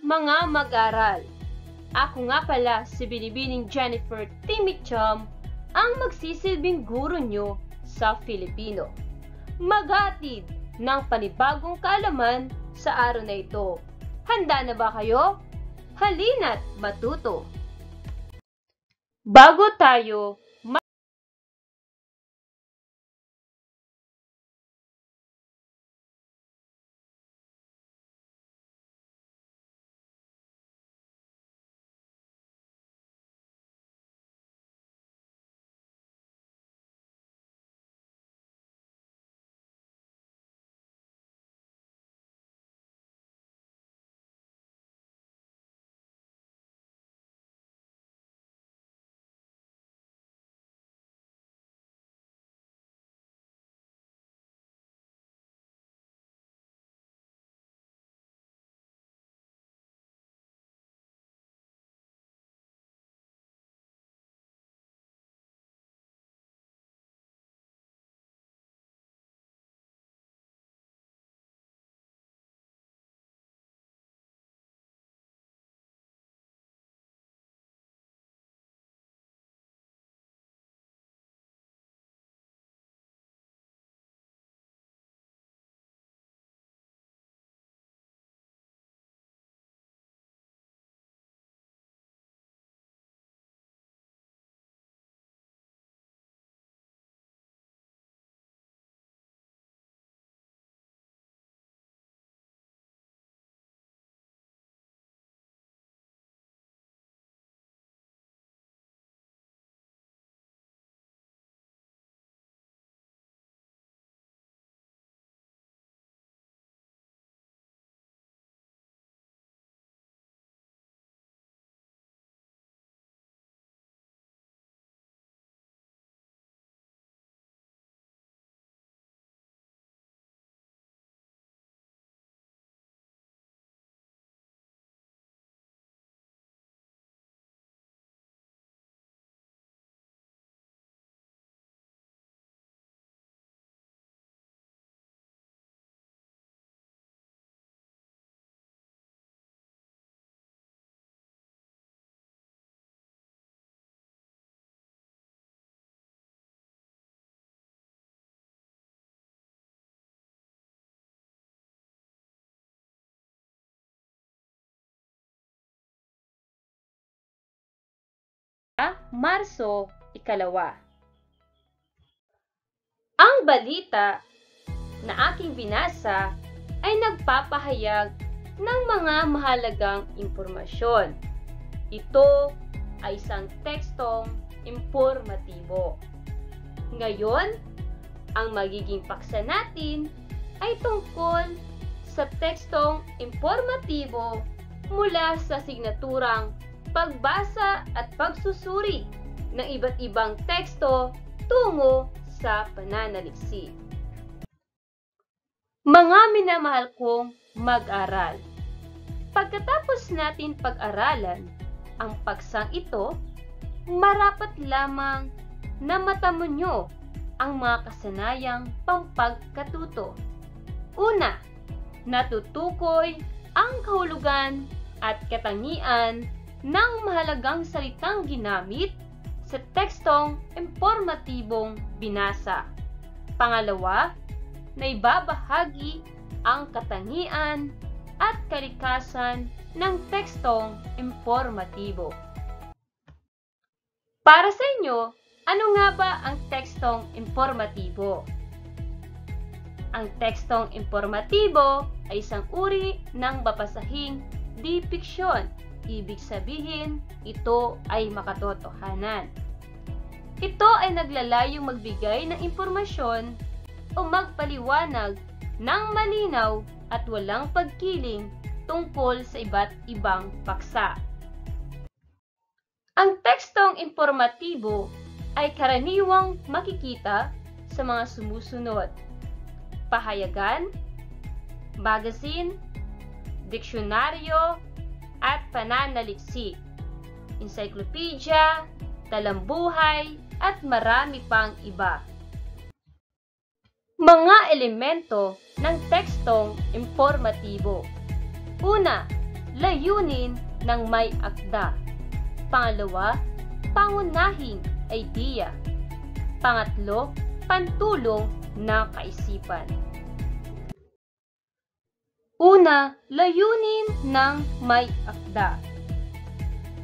mga mag-aral! Ako nga pala si Binibining Jennifer Timicham, ang magsisilbing guro nyo sa Filipino. Maghatid ng panibagong kaalaman sa araw na ito. Handa na ba kayo? Halina't matuto! Bago tayo Marso 2. Ang balita na aking binasa ay nagpapahayag ng mga mahalagang impormasyon. Ito ay isang tekstong impormatibo. Ngayon, ang magiging paksa natin ay tungkol sa tekstong impormatibo mula sa signaturang pagbasa at pagsusuri ng iba't ibang teksto tungo sa pananaliksik. Mga minamahal kong mag-aral, pagkatapos natin pag-aralan ang paksang ito, marapat lamang na matamo nyo ang mga kasanayang pampagkatuto. Una, natutukoy ang kahulugan at katangian ng mahalagang salitang ginamit sa tekstong impormatibong binasa. Pangalawa, naibabahagi ang katangian at kalikasan ng tekstong impormatibo. Para sa inyo, ano nga ba ang tekstong impormatibo? Ang tekstong impormatibo ay isang uri ng babasahing di-fiksyon. Ibig sabihin, ito ay makatotohanan. Ito ay naglalayong magbigay ng impormasyon o magpaliwanag ng malinaw at walang pagkiling tungkol sa iba't ibang paksa. Ang tekstong impormatibo ay karaniwang makikita sa mga sumusunod: pahayagan, magazine, diksyonaryo, at pananaliksik, encyclopedia, talambuhay, at marami pang iba. Mga elemento ng tekstong impormatibo. Una, layunin ng may akda. Pangalawa, pangunahing idea. Pangatlo, pantulong na kaisipan. Una, layunin ng may akda.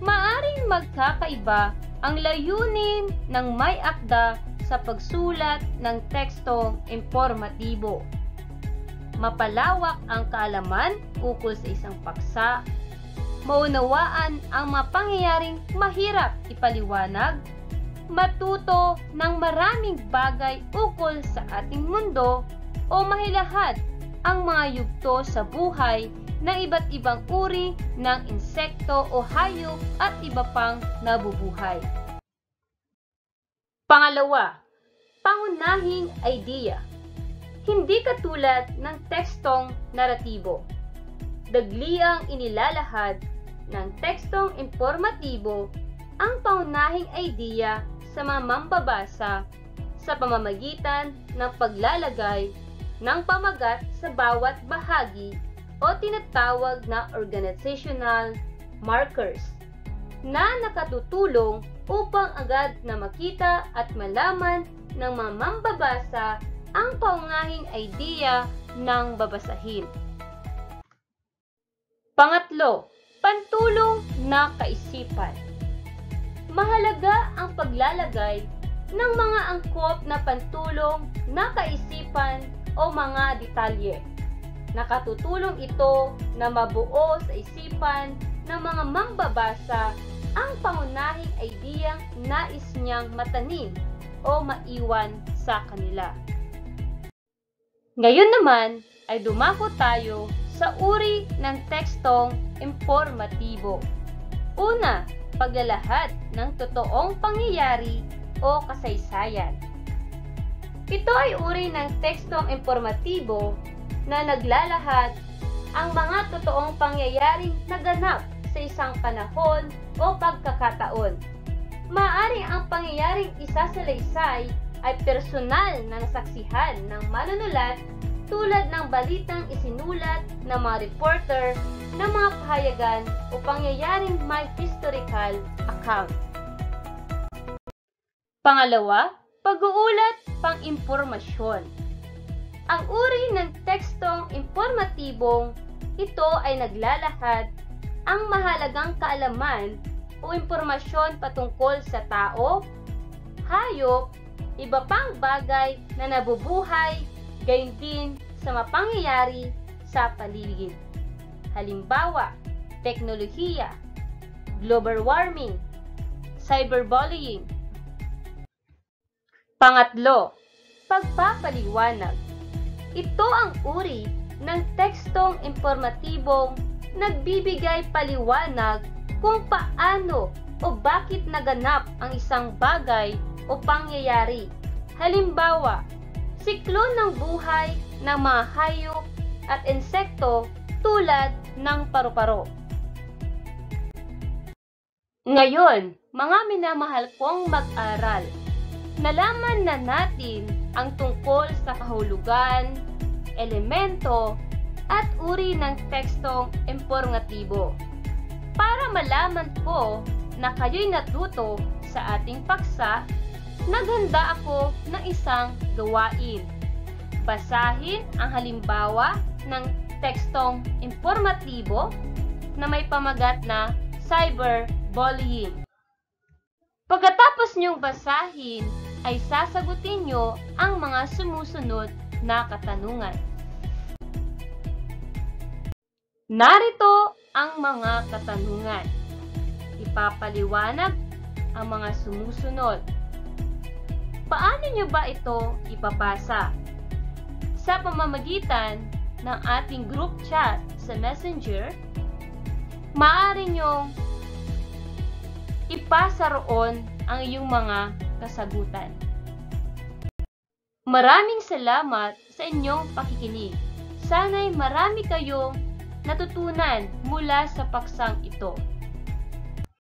Maaring magkakaiba ang layunin ng may akda sa pagsulat ng tekstong impormatibo. Mapalawak ang kaalaman ukol sa isang paksa, maunawaan ang mga pangyayaring mahirap ipaliwanag, matuto ng maraming bagay ukol sa ating mundo, o mahilahad ang mga yugto sa buhay ng iba't ibang uri ng insekto o hayop at iba pang nabubuhay. Pangalawa, pangunahing idea. Hindi katulad ng tekstong naratibo. Dagliang inilalahad ng tekstong informatibo ang pangunahing idea sa mga mambabasa sa pamamagitan ng paglalagay ng pamagat sa bawat bahagi o tinatawag na organizational markers na nakatutulong upang agad na makita at malaman ng mga mambabasa ang pangunahing idea ng babasahin. Pangatlo, pantulong na kaisipan. Mahalaga ang paglalagay ng mga angkop na pantulong na kaisipan o mga detalye. Nakatutulong ito na mabuo sa isipan ng mga mambabasa ang pangunahing ideyang nais niyang matanim o maiwan sa kanila. Ngayon naman ay dumako tayo sa uri ng tekstong informatibo. Una, paglalahad ng totoong pangyayari o kasaysayan. Ito ay uri ng tekstong informatibo na naglalahad ang mga totoong pangyayaring naganap sa isang panahon o pagkakataon. Maaari ang pangyayaring isasalaysay ay personal na nasaksihan ng manunulat tulad ng balitang isinulat ng mga reporter ng mga pahayagan o pangyayaring may historical account. Pangalawa, pag-uulat pang-impormasyon. Ang uri ng tekstong informatibong ito ay naglalahad ang mahalagang kaalaman o impormasyon patungkol sa tao, hayop, iba pang bagay na nabubuhay, gayon din sa mga pangyayari sa paligid. Halimbawa, teknolohiya, global warming, cyberbullying. Pangatlo, pagpapaliwanag. Ito ang uri ng tekstong informatibong nagbibigay paliwanag kung paano o bakit naganap ang isang bagay o pangyayari. Halimbawa, siklo ng buhay ng mga hayop at insekto tulad ng paru-paro. Ngayon, mga minamahal kong mag-aral, nalaman na natin ang tungkol sa kahulugan, elemento, at uri ng tekstong informatibo. Para malaman ko na kayo'y natuto sa ating paksa, naghanda ako ng isang gawain. Basahin ang halimbawa ng tekstong informatibo na may pamagat na cyberbullying. Pagkatapos niyong basahin, ay sasagutin niyo ang mga sumusunod na katanungan. Narito ang mga katanungan. Ipapaliwanag ang mga sumusunod. Paano niyo ba ito ipapasa? Sa pamamagitan ng ating group chat sa Messenger, maaari niyong ipasa roon ang iyong mga kasagutan. Maraming salamat sa inyong pakikinig. Sana'y marami kayong natutunan mula sa paksang ito.